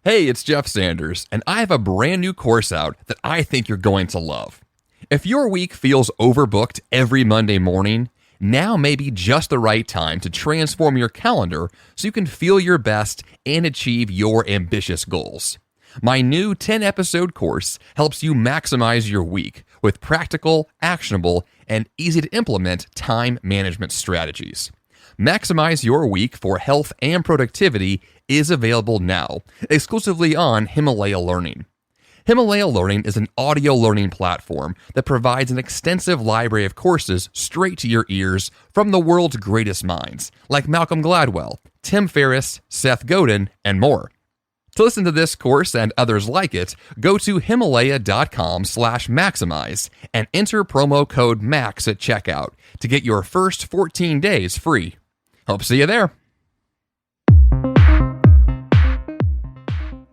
Hey, it's Jeff Sanders, and I have a brand new course out that I think you're going to love. If your week feels overbooked every Monday morning, now may be just the right time to transform your calendar so you can feel your best and achieve your ambitious goals. My new 10-episode course helps you maximize your week with practical, actionable, and easy-to-implement time management strategies. Maximize your week for health and productivity is available now, exclusively on Himalaya Learning. Himalaya Learning is an audio learning platform that provides an extensive library of courses straight to your ears from the world's greatest minds, like Malcolm Gladwell, Tim Ferriss, Seth Godin, and more. To listen to this course and others like it, go to Himalaya.com/maximize and enter promo code MAX at checkout to get your first 14 days free. Hope to see you there.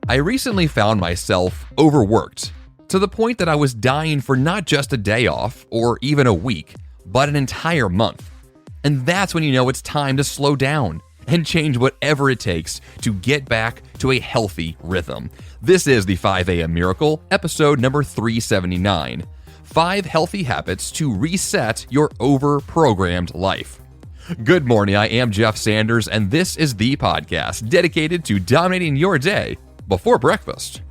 I recently found myself overworked to the point that I was dying for not just a day off or even a week, but an entire month. And that's when you know it's time to slow down and change whatever it takes to get back to a healthy rhythm. This is the 5 a.m. Miracle, episode number 379. 5 healthy habits to reset your over-programmed life. Good morning, I am Jeff Sanders, and this is the podcast dedicated to dominating your day before breakfast.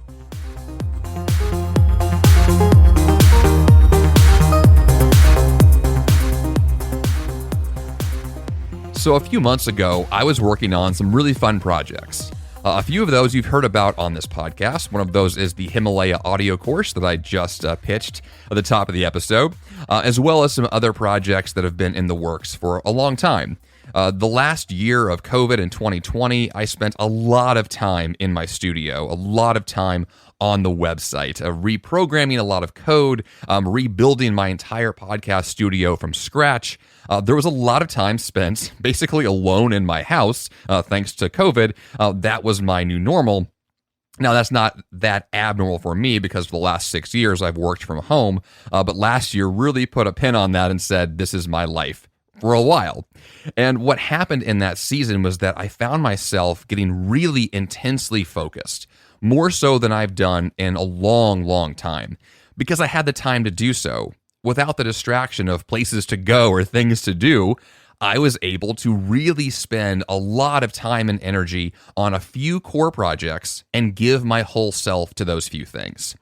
So a few months ago, I was working on some really fun projects. A few of those you've heard about on this podcast. One of those is the Himalaya audio course that I just pitched at the top of the episode, as well as some other projects that have been in the works for a long time. The last year of COVID in 2020, I spent a lot of time in my studio, a lot of time on the website, reprogramming a lot of code, rebuilding my entire podcast studio from scratch. There was a lot of time spent basically alone in my house, thanks to COVID. That was my new normal. Now, that's not that abnormal for me because for the last 6 years I've worked from home, but last year really put a pin on that and said, this is my life for a while. And what happened in that season was that I found myself getting really intensely focused, more so than I've done in a long, long time, because I had the time to do so. Without the distraction of places to go or things to do, I was able to really spend a lot of time and energy on a few core projects and give my whole self to those few things.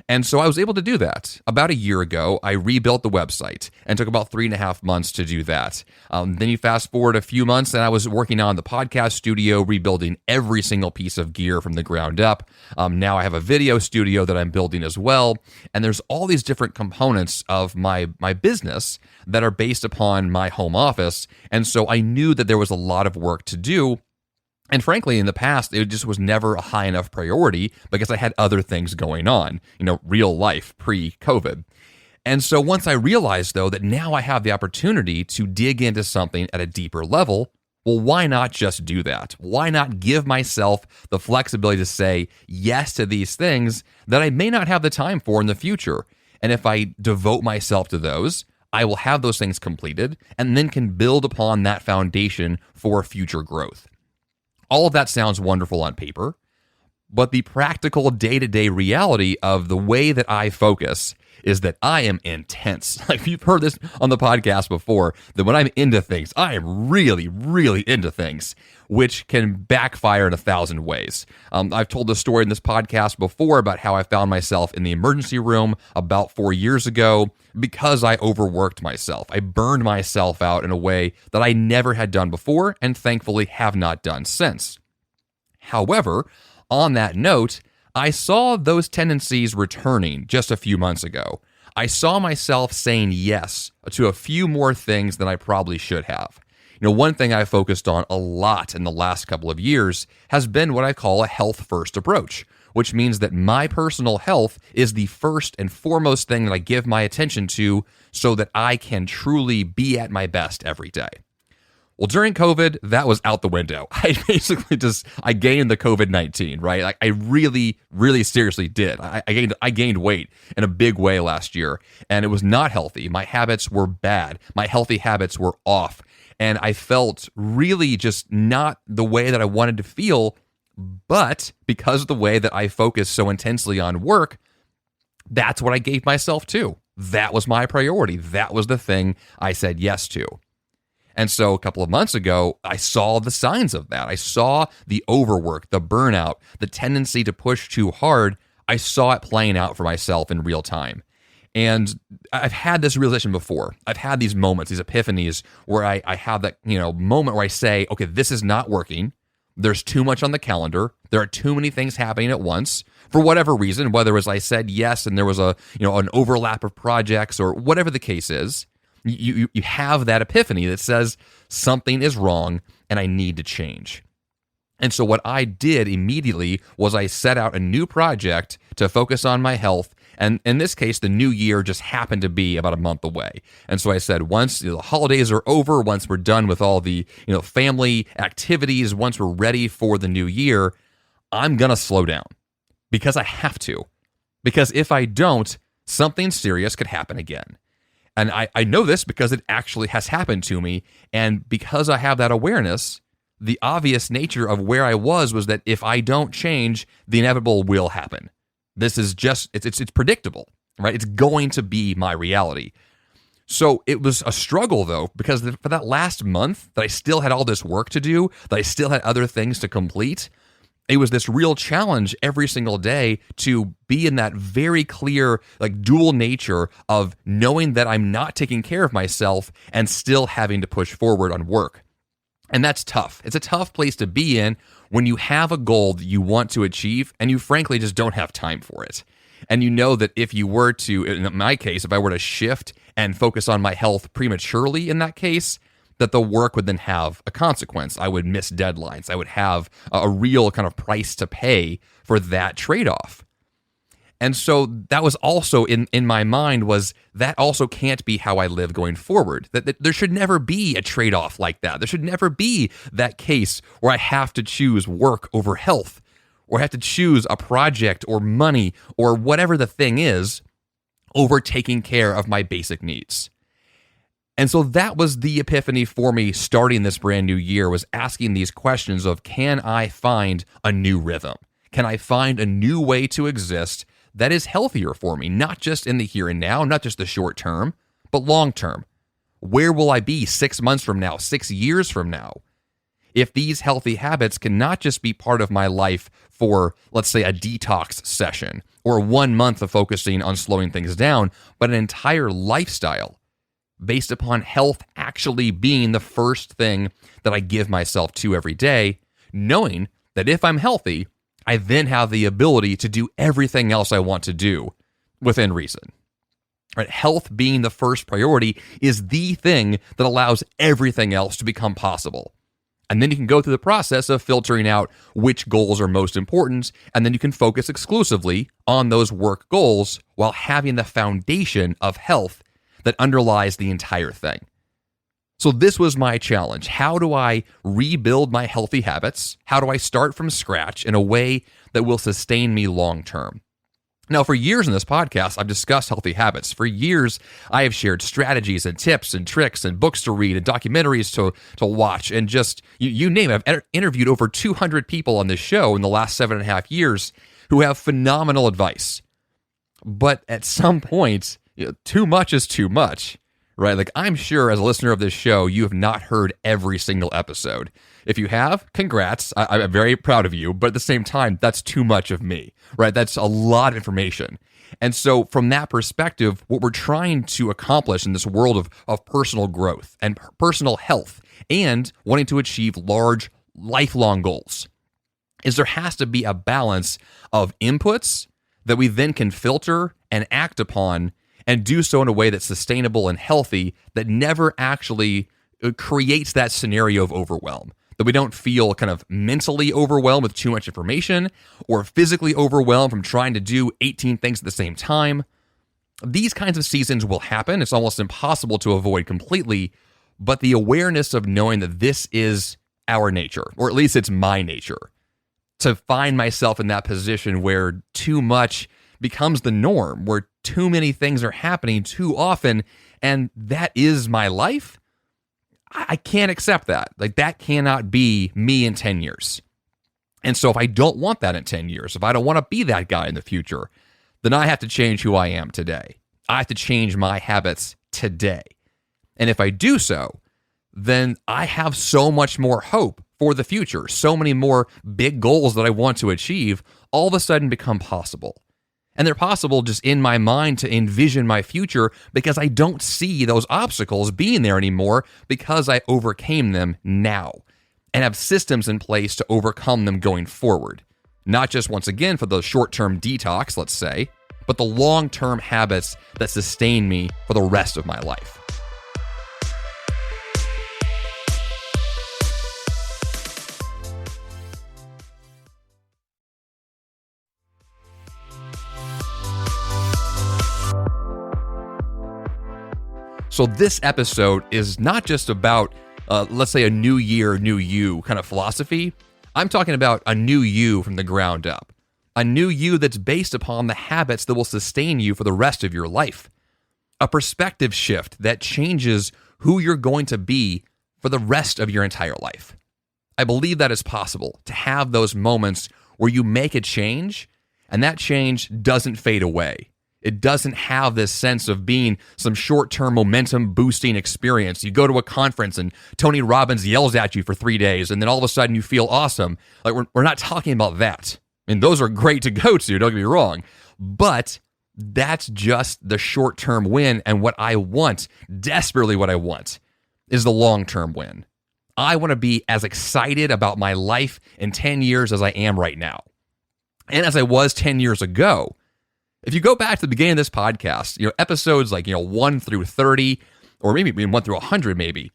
And so I was able to do that. About a year ago, I rebuilt the website and took about 3.5 months to do that. Then you fast forward a few months and I was working on the podcast studio, rebuilding every single piece of gear from the ground up. Now I have a video studio that I'm building as well. And there's all these different components of my business that are based upon my home office. And so I knew that there was a lot of work to do. And frankly, in the past, it just was never a high enough priority because I had other things going on, real life pre-COVID. And so once I realized, though, that now I have the opportunity to dig into something at a deeper level, well, why not just do that? Why not give myself the flexibility to say yes to these things that I may not have the time for in the future? And if I devote myself to those, I will have those things completed and then can build upon that foundation for future growth. All of that sounds wonderful on paper, but the practical day-to-day reality of the way that I focus is that I am intense. Like you've heard this on the podcast before, that when I'm into things, I am really, really into things, which can backfire in 1,000 ways. I've told this story in this podcast before about how I found myself in the emergency room about 4 years ago because I overworked myself. I burned myself out in a way that I never had done before and thankfully have not done since. However, on that note, I saw those tendencies returning just a few months ago. I saw myself saying yes to a few more things than I probably should have. One thing I focused on a lot in the last couple of years has been what I call a health-first approach, which means that my personal health is the first and foremost thing that I give my attention to so that I can truly be at my best every day. Well, during COVID, that was out the window. I basically I gained the COVID-19, right? Like I really, really seriously did. I gained weight in a big way last year, and it was not healthy. My habits were bad. My healthy habits were off, and I felt really just not the way that I wanted to feel But because of the way that I focus so intensely on work, that's what I gave myself to. That was my priority. That was the thing I said yes to. And so a couple of months ago, I saw the signs of that. I saw the overwork, the burnout, the tendency to push too hard. I saw it playing out for myself in real time. And I've had this realization before. I've had these moments, these epiphanies where I have that, moment where I say, okay, this is not working. There's too much on the calendar. There are too many things happening at once for whatever reason, whether it was I said yes and there was an overlap of projects or whatever the case is. You have that epiphany that says something is wrong and I need to change. And so what I did immediately was I set out a new project to focus on my health. And in this case, the new year just happened to be about a month away. And so I said, once the holidays are over, once we're done with all the family activities, once we're ready for the new year, I'm going to slow down because I have to. Because if I don't, something serious could happen again. And I know this because it actually has happened to me. And because I have that awareness, the obvious nature of where I was that if I don't change, the inevitable will happen. This is just, it's predictable, right? It's going to be my reality. So it was a struggle though, because for that last month that I still had all this work to do, that I still had other things to complete, it was this real challenge every single day to be in that very clear, dual nature of knowing that I'm not taking care of myself and still having to push forward on work. And that's tough. It's a tough place to be in when you have a goal that you want to achieve and you frankly just don't have time for it. And you know that if you were to, in my case, if I were to shift and focus on my health prematurely in that case, that the work would then have a consequence. I would miss deadlines. I would have a real kind of price to pay for that trade-off. And so that was also in my mind was that also can't be how I live going forward. That there should never be a trade-off like that. There should never be that case where I have to choose work over health, or I have to choose a project or money or whatever the thing is over taking care of my basic needs. And so that was the epiphany for me starting this brand new year, was asking these questions of, can I find a new rhythm? Can I find a new way to exist that is healthier for me, not just in the here and now, not just the short term, but long term? Where will I be 6 months from now, 6 years from now? If these healthy habits can not just be part of my life for, let's say, a detox session or 1 month of focusing on slowing things down, but an entire lifestyle based upon health actually being the first thing that I give myself to every day, knowing that if I'm healthy, I then have the ability to do everything else I want to do within reason. Right? Health being the first priority is the thing that allows everything else to become possible. And then you can go through the process of filtering out which goals are most important, and then you can focus exclusively on those work goals while having the foundation of health that underlies the entire thing. So this was my challenge. How do I rebuild my healthy habits? How do I start from scratch in a way that will sustain me long term? Now, for years in this podcast, I've discussed healthy habits. For years, I have shared strategies and tips and tricks and books to read and documentaries to watch and just, you name it. I've interviewed over 200 people on this show in the last 7.5 years who have phenomenal advice. But at some point, too much is too much, right? I'm sure as a listener of this show, you have not heard every single episode. If you have, congrats. I'm very proud of you. But at the same time, that's too much of me, right? That's a lot of information. And so from that perspective, what we're trying to accomplish in this world of personal growth and personal health and wanting to achieve large, lifelong goals is there has to be a balance of inputs that we then can filter and act upon and do so in a way that's sustainable and healthy, that never actually creates that scenario of overwhelm, that we don't feel kind of mentally overwhelmed with too much information or physically overwhelmed from trying to do 18 things at the same time. These kinds of seasons will happen. It's almost impossible to avoid completely, but the awareness of knowing that this is our nature, or at least it's my nature, to find myself in that position where too much becomes the norm, where too many things are happening too often, and that is my life. I can't accept that. That cannot be me in 10 years. And so if I don't want that in 10 years, if I don't want to be that guy in the future, then I have to change who I am today. I have to change my habits today. And if I do so, then I have so much more hope for the future. So many more big goals that I want to achieve all of a sudden become possible. And they're possible just in my mind to envision my future because I don't see those obstacles being there anymore because I overcame them now and have systems in place to overcome them going forward. Not just, once again, for the short-term detox, let's say, but the long-term habits that sustain me for the rest of my life. So this episode is not just about, let's say, a new year, new you kind of philosophy. I'm talking about a new you from the ground up. A new you that's based upon the habits that will sustain you for the rest of your life. A perspective shift that changes who you're going to be for the rest of your entire life. I believe that is possible, to have those moments where you make a change and that change doesn't fade away. It doesn't have this sense of being some short-term momentum boosting experience. You go to a conference and Tony Robbins yells at you for 3 days and then all of a sudden you feel awesome. Like we're not talking about that. I mean, those are great to go to, don't get me wrong. But that's just the short-term win, and what I want, desperately what I want, is the long-term win. I want to be as excited about my life in 10 years as I am right now. And as I was 10 years ago. If you go back to the beginning of this podcast, episodes like, 1 through 30, or maybe even 1 through 100 maybe,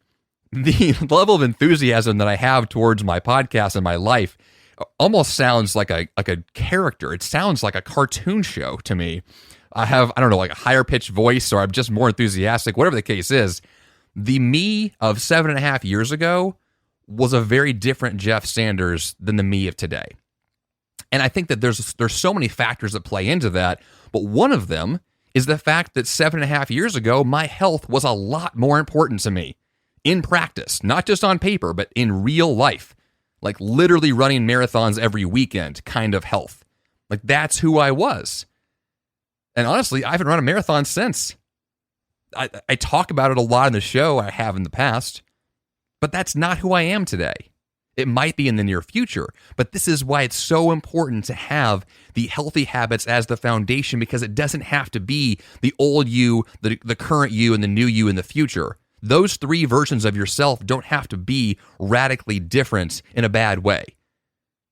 the level of enthusiasm that I have towards my podcast and my life almost sounds like a character. It sounds like a cartoon show to me. I have, like a higher pitched voice, or I'm just more enthusiastic, whatever the case is. The me of 7.5 years ago was a very different Jeff Sanders than the me of today. And I think that there's so many factors that play into that, but one of them is the fact that 7.5 years ago, my health was a lot more important to me in practice, not just on paper, but in real life, like literally running marathons every weekend kind of health. Like that's who I was. And honestly, I haven't run a marathon since. I talk about it a lot in the show, I have in the past, but that's not who I am today. It might be in the near future, but this is why it's so important to have the healthy habits as the foundation, because it doesn't have to be the old you, the current you, and the new you in the future. Those three versions of yourself don't have to be radically different in a bad way.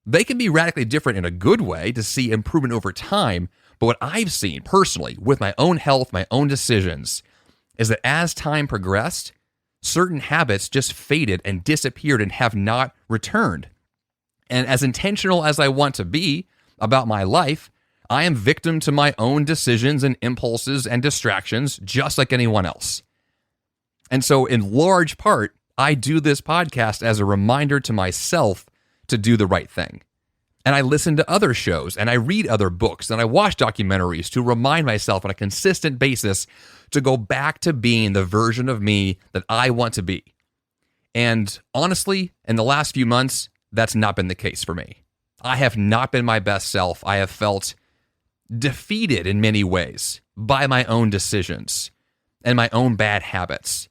They can be radically different in a good way to see improvement over time, but what I've seen personally with my own health, my own decisions, is that as time progressed, certain habits just faded and disappeared and have not returned. And as intentional as I want to be about my life, I am victim to my own decisions and impulses and distractions, just like anyone else. And so in large part, I do this podcast as a reminder to myself to do the right thing. And I listen to other shows, and I read other books, and I watch documentaries to remind myself on a consistent basis to go back to being the version of me that I want to be. And honestly, in the last few months, that's not been the case for me. I have not been my best self. I have felt defeated in many ways by my own decisions and my own bad habits.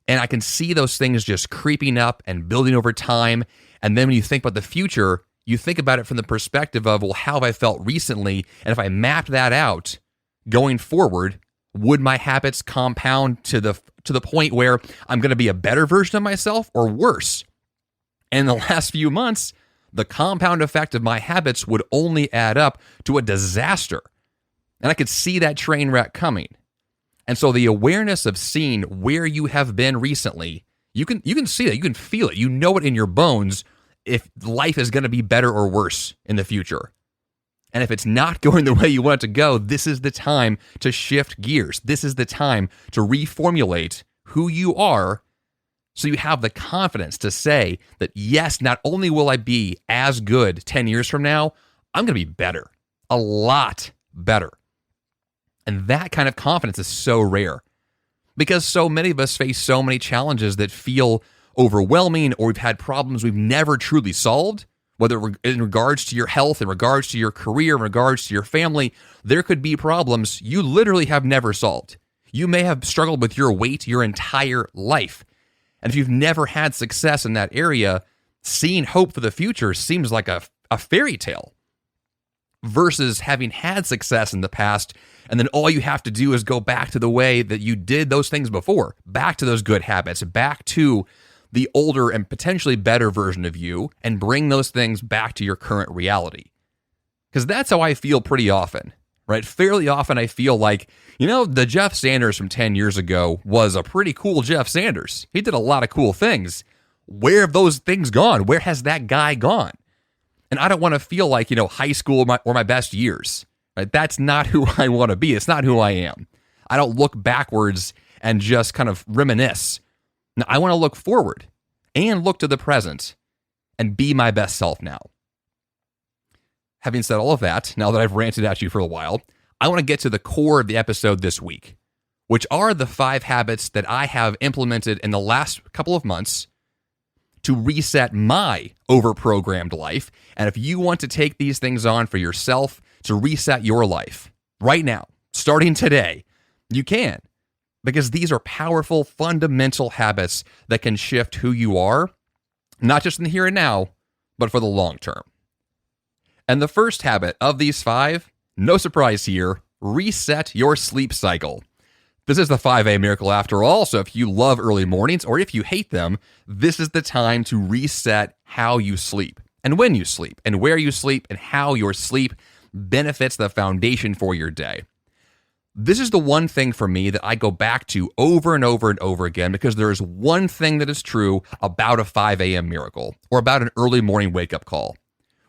And I can see those things just creeping up and building over time. And then when you think about the future, you think about it from the perspective of, well, how have I felt recently? And if I mapped that out going forward, would my habits compound to the point where I'm going to be a better version of myself or worse? And in the last few months, the compound effect of my habits would only add up to a disaster. And I could see that train wreck coming. And so the awareness of seeing where you have been recently, you can see that, you can feel it, you know it in your bones if life is going to be better or worse in the future. And if it's not going the way you want it to go, this is the time to shift gears. This is the time to reformulate who you are so you have the confidence to say that, yes, not only will I be as good 10 years from now, I'm going to be better, a lot better. And that kind of confidence is so rare because so many of us face so many challenges that feel overwhelming, or we've had problems we've never truly solved, Whether in regards to your health, in regards to your career, in regards to your family, there could be problems you literally have never solved. You may have struggled with your weight your entire life. And if you've never had success in that area, seeing hope for the future seems like a fairy tale. Versus having had success in the past, and then all you have to do is go back to the way that you did those things before, back to those good habits, back to the older and potentially better version of you, and bring those things back to your current reality. Because that's how I feel pretty often, right? Fairly often I feel like, the Jeff Sanders from 10 years ago was a pretty cool Jeff Sanders. He did a lot of cool things. Where have those things gone? Where has that guy gone? And I don't want to feel like, high school or my best years. Right? That's not who I want to be. It's not who I am. I don't look backwards and just kind of reminisce. Now, I want to look forward and look to the present and be my best self now. Having said all of that, now that I've ranted at you for a while, I want to get to the core of the episode this week, which are the 5 habits that I have implemented in the last couple of months to reset my overprogrammed life. And if you want to take these things on for yourself to reset your life right now, starting today, you can. Because these are powerful, fundamental habits that can shift who you are, not just in the here and now, but for the long term. And the first habit of these 5, no surprise here, reset your sleep cycle. This is the 5 a.m. miracle after all, so if you love early mornings or if you hate them, this is the time to reset how you sleep and when you sleep and where you sleep and how your sleep benefits the foundation for your day. This is the one thing for me that I go back to over and over and over again because there is one thing that is true about a 5 a.m. miracle or about an early morning wake-up call,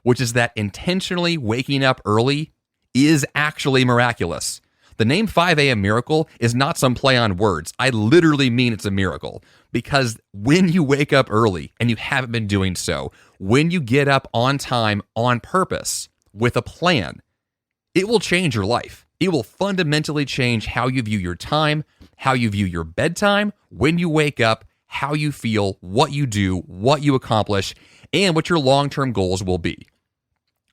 which is that intentionally waking up early is actually miraculous. The name 5 a.m. miracle is not some play on words. I literally mean it's a miracle because when you wake up early and you haven't been doing so, when you get up on time, on purpose, with a plan, it will change your life. It will fundamentally change how you view your time, how you view your bedtime, when you wake up, how you feel, what you do, what you accomplish, and what your long-term goals will be.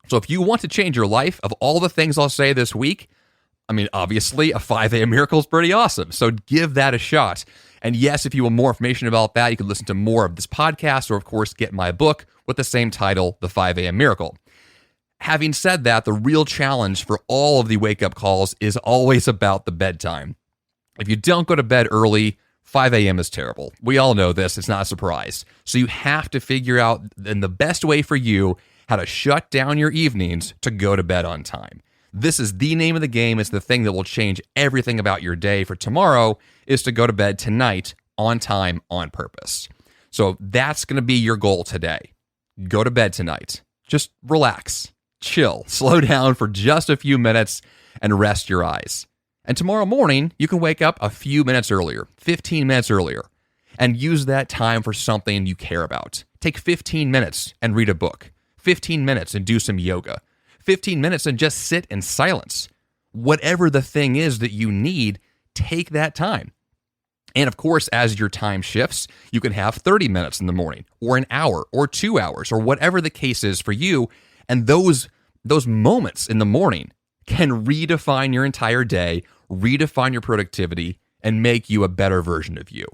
So if you want to change your life, of all the things I'll say this week, obviously a 5 a.m. miracle is pretty awesome. So give that a shot. And yes, if you want more information about that, you can listen to more of this podcast or, of course, get my book with the same title, The 5 a.m. Miracle. Having said that, the real challenge for all of the wake-up calls is always about the bedtime. If you don't go to bed early, 5 a.m. is terrible. We all know this. It's not a surprise. So you have to figure out in the best way for you how to shut down your evenings to go to bed on time. This is the name of the game. It's the thing that will change everything about your day for tomorrow is to go to bed tonight on time, on purpose. So that's going to be your goal today. Go to bed tonight. Just relax. Chill, slow down for just a few minutes and rest your eyes. And tomorrow morning, you can wake up a few minutes earlier, 15 minutes earlier, and use that time for something you care about. Take 15 minutes and read a book, 15 minutes and do some yoga, 15 minutes and just sit in silence. Whatever the thing is that you need, take that time. And of course, as your time shifts, you can have 30 minutes in the morning, or an hour, or 2 hours, or whatever the case is for you. And those moments in the morning can redefine your entire day, redefine your productivity, and make you a better version of you.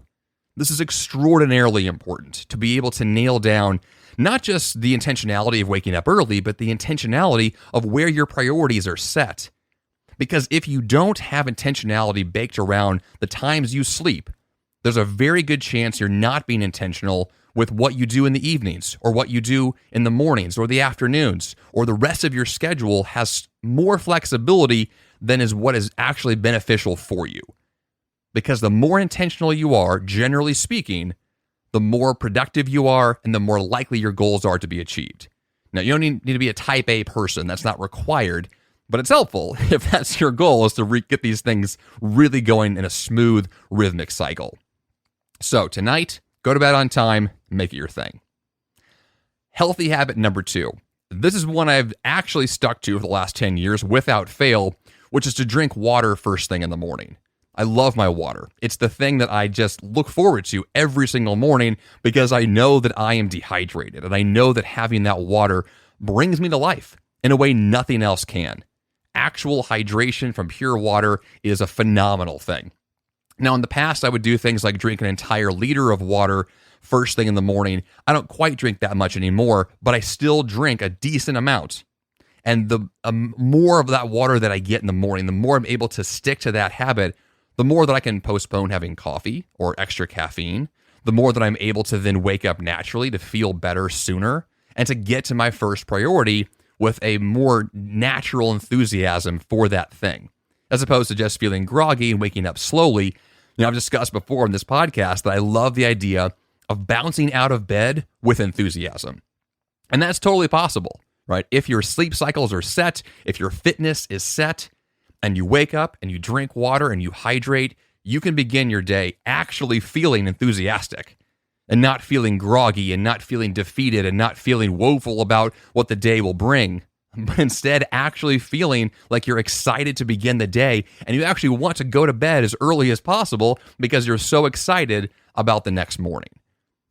This is extraordinarily important to be able to nail down not just the intentionality of waking up early, but the intentionality of where your priorities are set. Because if you don't have intentionality baked around the times you sleep, there's a very good chance you're not being intentional with what you do in the evenings or what you do in the mornings or the afternoons, or the rest of your schedule has more flexibility than is what is actually beneficial for you. Because the more intentional you are, generally speaking, the more productive you are and the more likely your goals are to be achieved. Now, you don't need to be a type A person. That's not required, but it's helpful if that's your goal, is to get these things really going in a smooth, rhythmic cycle. So tonight, go to bed on time, make it your thing. Healthy habit number 2. This is one I've actually stuck to for the last 10 years without fail, which is to drink water first thing in the morning. I love my water. It's the thing that I just look forward to every single morning because I know that I am dehydrated and I know that having that water brings me to life in a way nothing else can. Actual hydration from pure water is a phenomenal thing. Now, in the past, I would do things like drink an entire liter of water first thing in the morning. I don't quite drink that much anymore, but I still drink a decent amount. And the more of that water that I get in the morning, the more I'm able to stick to that habit, the more that I can postpone having coffee or extra caffeine, the more that I'm able to then wake up naturally to feel better sooner and to get to my first priority with a more natural enthusiasm for that thing, as opposed to just feeling groggy and waking up slowly. I've discussed before in this podcast that I love the idea of bouncing out of bed with enthusiasm. And that's totally possible, right? If your sleep cycles are set, if your fitness is set, and you wake up and you drink water and you hydrate, you can begin your day actually feeling enthusiastic and not feeling groggy and not feeling defeated and not feeling woeful about what the day will bring, but instead actually feeling like you're excited to begin the day and you actually want to go to bed as early as possible because you're so excited about the next morning.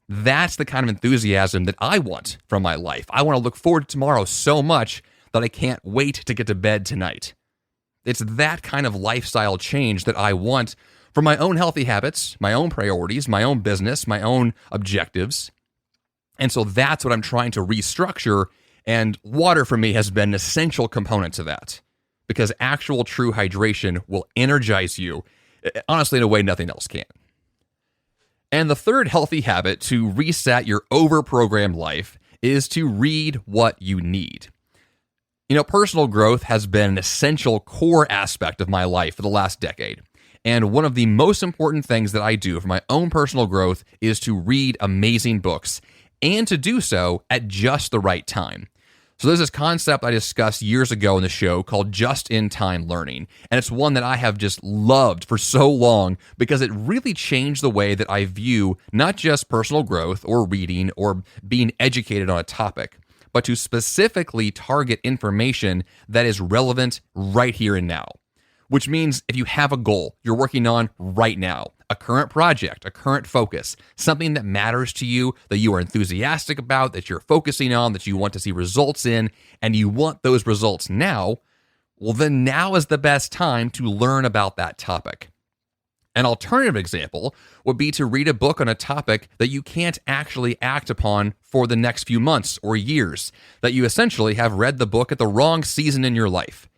That's the kind of enthusiasm that I want from my life. I want to look forward to tomorrow so much that I can't wait to get to bed tonight. It's that kind of lifestyle change that I want for my own healthy habits, my own priorities, my own business, my own objectives. And so that's what I'm trying to restructure. And water for me has been an essential component to that because actual true hydration will energize you, honestly, in a way nothing else can. And the third healthy habit to reset your over-programmed life is to read what you need. Personal growth has been an essential core aspect of my life for the last decade. And one of the most important things that I do for my own personal growth is to read amazing books and to do so at just the right time. So there's this concept I discussed years ago in the show called just-in-time learning. And it's one that I have just loved for so long because it really changed the way that I view not just personal growth or reading or being educated on a topic, but to specifically target information that is relevant right here and now. Which means if you have a goal you're working on right now, a current project, a current focus, something that matters to you, that you are enthusiastic about, that you're focusing on, that you want to see results in, and you want those results now, well, then now is the best time to learn about that topic. An alternative example would be to read a book on a topic that you can't actually act upon for the next few months or years, that you essentially have read the book at the wrong season in your life.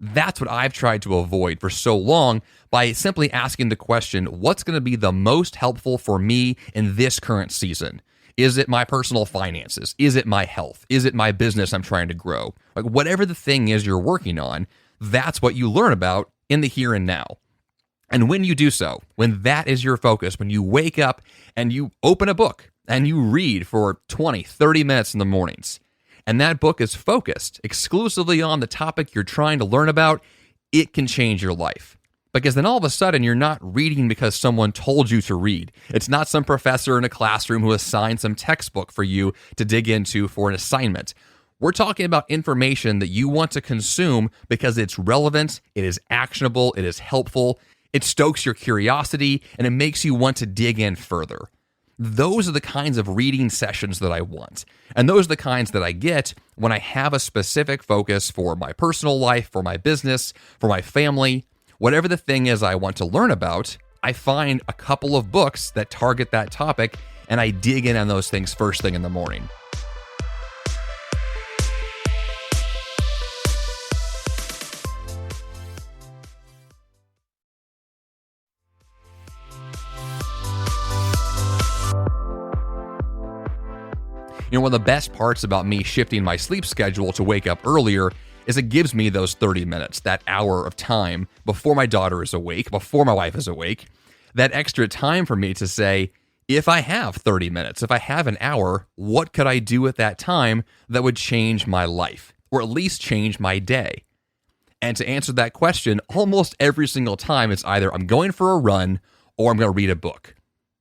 That's what I've tried to avoid for so long by simply asking the question, what's going to be the most helpful for me in this current season? Is it my personal finances? Is it my health? Is it my business I'm trying to grow? Like whatever the thing is you're working on, that's what you learn about in the here and now. And when you do so, when that is your focus, when you wake up and you open a book and you read for 20, 30 minutes in the mornings, and that book is focused exclusively on the topic you're trying to learn about, it can change your life. Because then all of a sudden, you're not reading because someone told you to read. It's not some professor in a classroom who assigned some textbook for you to dig into for an assignment. We're talking about information that you want to consume because it's relevant, it is actionable, it is helpful, it stokes your curiosity, and it makes you want to dig in further. Those are the kinds of reading sessions that I want. And those are the kinds that I get when I have a specific focus for my personal life, for my business, for my family. Whatever the thing is I want to learn about, I find a couple of books that target that topic, and I dig in on those things first thing in the morning. One of the best parts about me shifting my sleep schedule to wake up earlier is it gives me those 30 minutes, that hour of time before my daughter is awake, before my wife is awake, that extra time for me to say, if I have 30 minutes, if I have an hour, what could I do with that time that would change my life, or at least change my day? And to answer that question, almost every single time, it's either I'm going for a run or I'm going to read a book.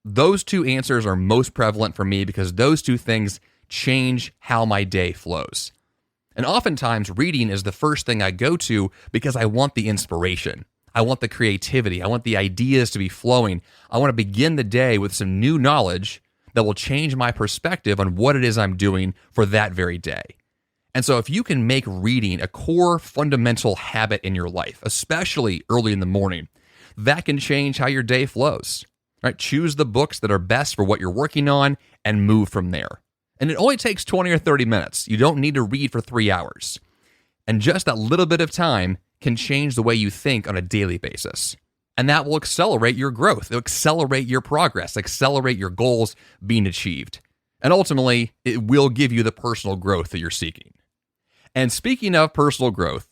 Those two answers are most prevalent for me because those two things change how my day flows. And oftentimes reading is the first thing I go to because I want the inspiration. I want the creativity. I want the ideas to be flowing. I want to begin the day with some new knowledge that will change my perspective on what it is I'm doing for that very day. And so if you can make reading a core fundamental habit in your life, especially early in the morning, that can change how your day flows. Right? Choose the books that are best for what you're working on and move from there. And it only takes 20 or 30 minutes. You don't need to read for 3 hours. And just that little bit of time can change the way you think on a daily basis. And that will accelerate your growth. It'll accelerate your progress, accelerate your goals being achieved. And ultimately, it will give you the personal growth that you're seeking. And speaking of personal growth,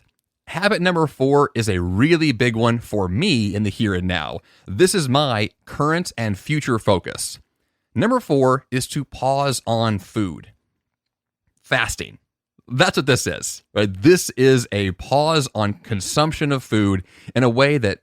habit number 4 is a really big one for me in the here and now. This is my current and future focus. Number 4 is to pause on food. Fasting. That's what this is. Right? This is a pause on consumption of food in a way that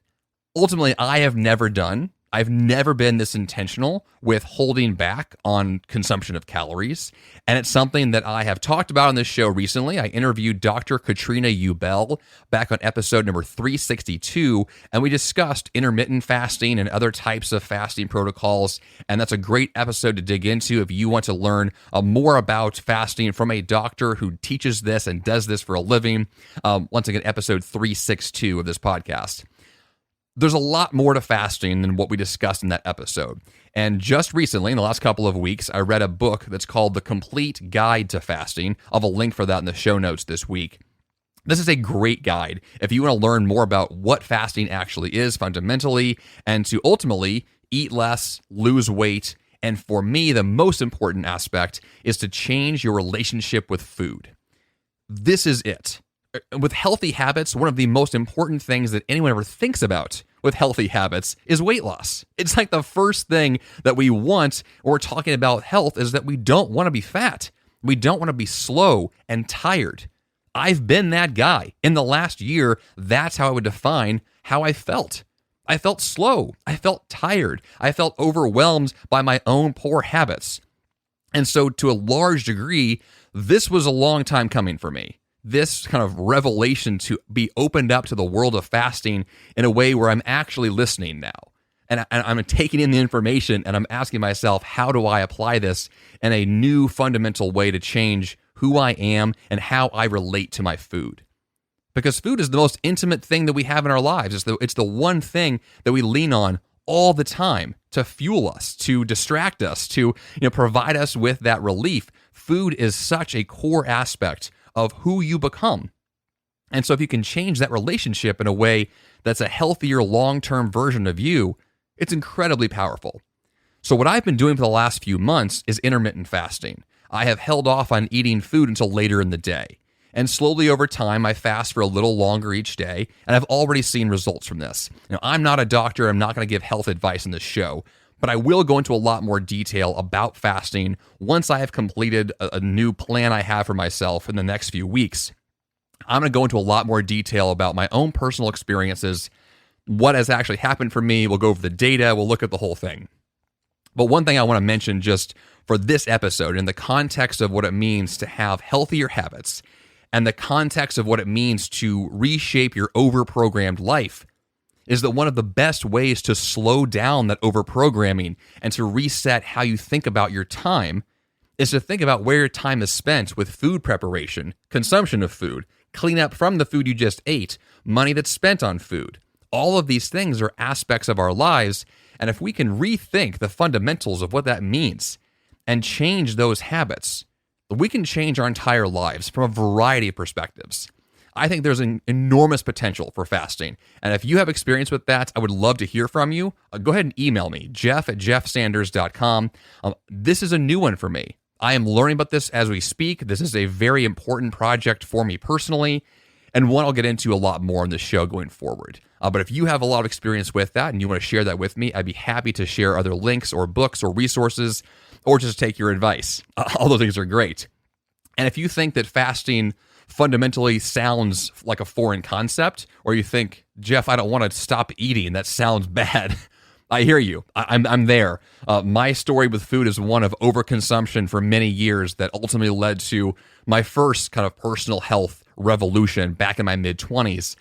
ultimately I have never done. I've never been this intentional with holding back on consumption of calories. And it's something that I have talked about on this show recently. I interviewed Dr. Katrina Ubell back on episode number 362, and we discussed intermittent fasting and other types of fasting protocols. And that's a great episode to dig into if you want to learn more about fasting from a doctor who teaches this and does this for a living. Once again, episode 362 of this podcast. There's a lot more to fasting than what we discussed in that episode. And just recently, in the last couple of weeks, I read a book that's called The Complete Guide to Fasting. I'll have a link for that in the show notes this week. This is a great guide if you want to learn more about what fasting actually is fundamentally and to ultimately eat less, lose weight, and for me, the most important aspect is to change your relationship with food. This is it. With healthy habits, one of the most important things that anyone ever thinks about with healthy habits is weight loss. It's like the first thing that we want when we're talking about health is that we don't want to be fat. We don't want to be slow and tired. I've been that guy. In the last year, that's how I would define how I felt. I felt slow. I felt tired. I felt overwhelmed by my own poor habits. And so to a large degree, this was a long time coming for me. This kind of revelation to be opened up to the world of fasting in a way where I'm actually listening now. And I'm taking in the information and I'm asking myself, how do I apply this in a new fundamental way to change who I am and how I relate to my food? Because food is the most intimate thing that we have in our lives. It's the one thing that we lean on all the time to fuel us, to distract us, to provide us with that relief. Food is such a core aspect of who you become. And so if you can change that relationship in a way that's a healthier long-term version of you, it's incredibly powerful. So what I've been doing for the last few months is intermittent fasting. I have held off on eating food until later in the day. And slowly over time, I fast for a little longer each day, and I've already seen results from this. I'm not a doctor. I'm not going to give health advice in this show, but I will go into a lot more detail about fasting once I have completed a new plan I have for myself in the next few weeks. I'm going to go into a lot more detail about my own personal experiences, what has actually happened for me. We'll go over the data. We'll look at the whole thing. But one thing I want to mention just for this episode in the context of what it means to have healthier habits and the context of what it means to reshape your overprogrammed life is that one of the best ways to slow down that overprogramming and to reset how you think about your time is to think about where your time is spent with food preparation, consumption of food, cleanup from the food you just ate, money that's spent on food. All of these things are aspects of our lives, and if we can rethink the fundamentals of what that means and change those habits, we can change our entire lives from a variety of perspectives. I think there's an enormous potential for fasting. And if you have experience with that, I would love to hear from you. Go ahead and email me, jeff@jeffsanders.com. This is a new one for me. I am learning about this as we speak. This is a very important project for me personally, and one I'll get into a lot more on this show going forward. But if you have a lot of experience with that and you want to share that with me, I'd be happy to share other links or books or resources or just take your advice. All those things are great. And if you think that fasting fundamentally sounds like a foreign concept, or you think, Jeff, I don't want to stop eating, that sounds bad, I hear you. I'm there. My story with food is one of overconsumption for many years that ultimately led to my first kind of personal health revolution back in my mid-20s.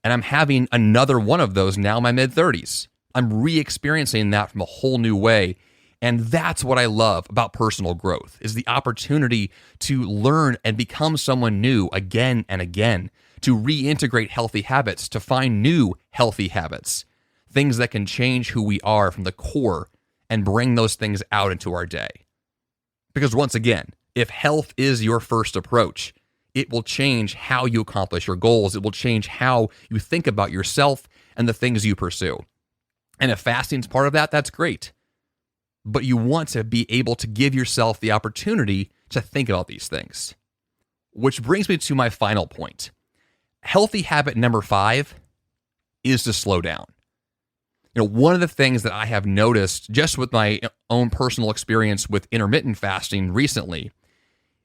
And I'm having another one of those now in my mid-30s. I'm re-experiencing that from a whole new way. And that's what I love about personal growth, is the opportunity to learn and become someone new again and again, to reintegrate healthy habits, to find new healthy habits, things that can change who we are from the core and bring those things out into our day. Because once again, if health is your first approach, it will change how you accomplish your goals. It will change how you think about yourself and the things you pursue. And if fasting's part of that, that's great. But you want to be able to give yourself the opportunity to think about these things. Which brings me to my final point. Healthy habit number 5 is to slow down. One of the things that I have noticed just with my own personal experience with intermittent fasting recently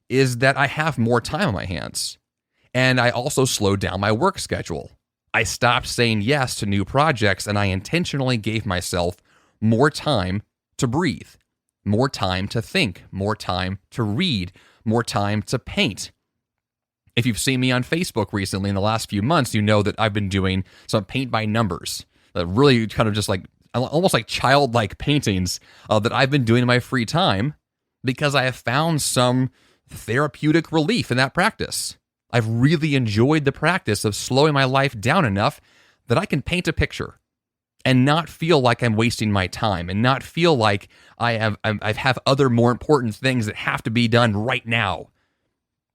is that I have more time on my hands. And I also slowed down my work schedule. I stopped saying yes to new projects, and I intentionally gave myself more time to breathe, more time to think, more time to read, more time to paint. If you've seen me on Facebook recently in the last few months, you know that I've been doing some paint by numbers, really kind of just like almost like childlike paintings that I've been doing in my free time because I have found some therapeutic relief in that practice. I've really enjoyed the practice of slowing my life down enough that I can paint a picture and not feel like I'm wasting my time and not feel like I have other more important things that have to be done right now.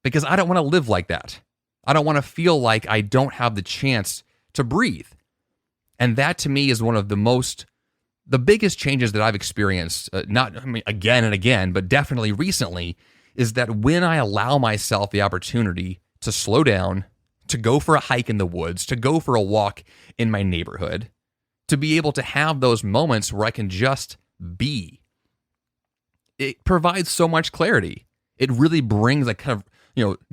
Because I don't want to live like that. I don't want to feel like I don't have the chance to breathe. And that to me is one of the biggest changes that I've experienced, again and again, but definitely recently, is that when I allow myself the opportunity to slow down, to go for a hike in the woods, to go for a walk in my neighborhood, to be able to have those moments where I can just be. It provides so much clarity. It really brings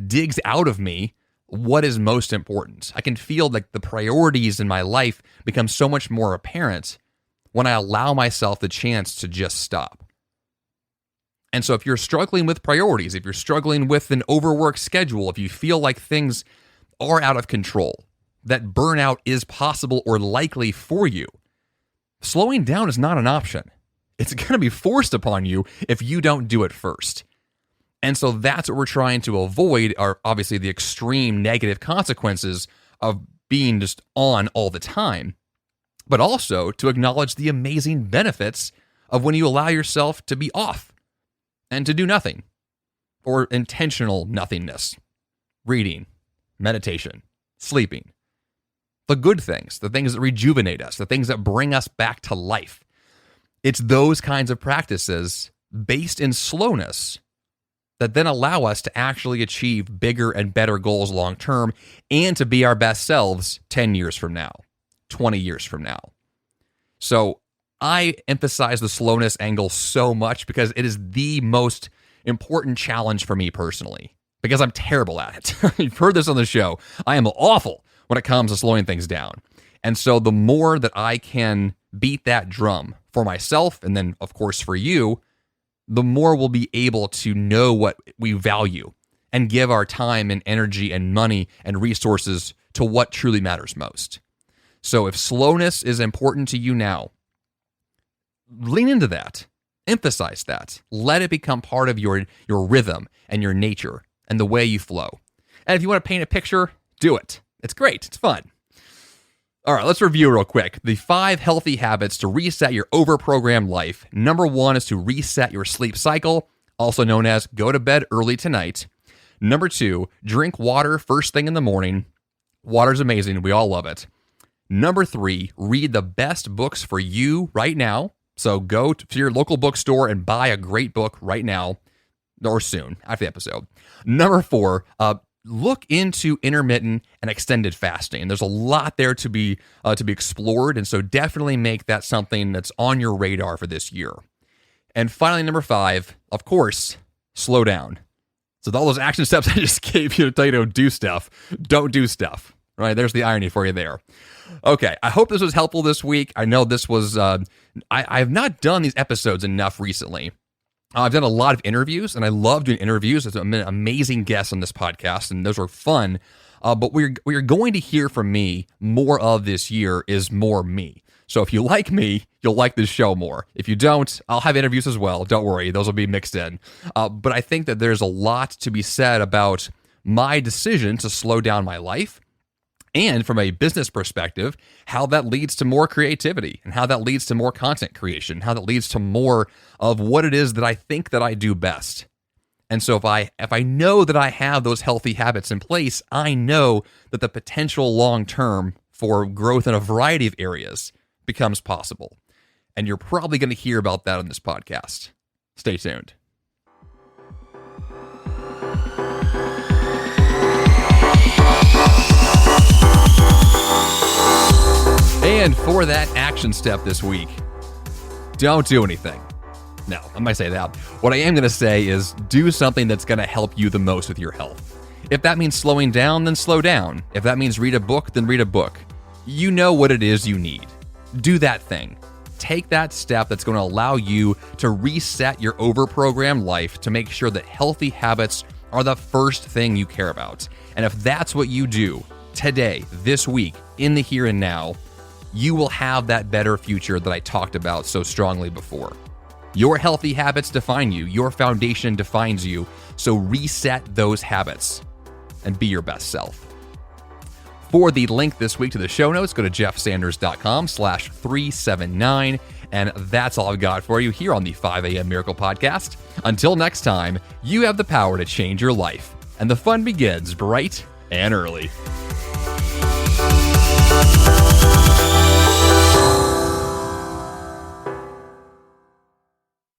digs out of me what is most important. I can feel like the priorities in my life become so much more apparent when I allow myself the chance to just stop. And so if you're struggling with priorities, if you're struggling with an overworked schedule, if you feel like things are out of control, that burnout is possible or likely for you, slowing down is not an option. It's going to be forced upon you if you don't do it first. And so that's what we're trying to avoid, are obviously the extreme negative consequences of being just on all the time, but also to acknowledge the amazing benefits of when you allow yourself to be off and to do nothing, or intentional nothingness, reading, meditation, sleeping, the good things, the things that rejuvenate us, the things that bring us back to life. It's those kinds of practices based in slowness that then allow us to actually achieve bigger and better goals long term and to be our best selves 10 years from now, 20 years from now. So I emphasize the slowness angle so much because it is the most important challenge for me personally, because I'm terrible at it. You've heard this on the show. I am awful when it comes to slowing things down. And so the more that I can beat that drum for myself, and then of course for you, the more we'll be able to know what we value and give our time and energy and money and resources to what truly matters most. So if slowness is important to you now, lean into that, emphasize that, let it become part of your rhythm and your nature and the way you flow. And if you want to paint a picture, do it. It's great. It's fun. All right, let's review real quick. The 5 healthy habits to reset your overprogrammed life. Number 1 is to reset your sleep cycle, also known as go to bed early tonight. Number 2, drink water first thing in the morning. Water's amazing. We all love it. Number 3, read the best books for you right now. So go to your local bookstore and buy a great book right now, or soon, after the episode. Number 4, look into intermittent and extended fasting. There's a lot there to be explored, and so definitely make that something that's on your radar for this year. And finally, number 5, of course, slow down. So all those action steps I just gave you to tell you to do stuff, don't do stuff. Right? There's the irony for you there. Okay, I hope this was helpful this week. I know this was, I have not done these episodes enough recently. I've done a lot of interviews, and I love doing interviews. There's been amazing guests on this podcast, and those were fun. But what you're going to hear from me more of this year is more me. So if you like me, you'll like this show more. If you don't, I'll have interviews as well. Don't worry, those will be mixed in. But I think that there's a lot to be said about my decision to slow down my life, and from a business perspective, how that leads to more creativity and how that leads to more content creation, how that leads to more of what it is that I think that I do best. And so if I know that I have those healthy habits in place, I know that the potential long term for growth in a variety of areas becomes possible. And you're probably going to hear about that on this podcast. Stay tuned. And for that action step this week, don't do anything. No, I might say that. What I am going to say is do something that's going to help you the most with your health. If that means slowing down, then slow down. If that means read a book, then read a book. You know what it is you need. Do that thing. Take that step that's going to allow you to reset your overprogrammed life to make sure that healthy habits are the first thing you care about. And if that's what you do today, this week, in the here and now, you will have that better future that I talked about so strongly before. Your healthy habits define you. Your foundation defines you. So reset those habits and be your best self. For the link this week to the show notes, go to jeffsanders.com/379. And that's all I've got for you here on the 5 a.m. Miracle Podcast. Until next time, you have the power to change your life. And the fun begins bright and early.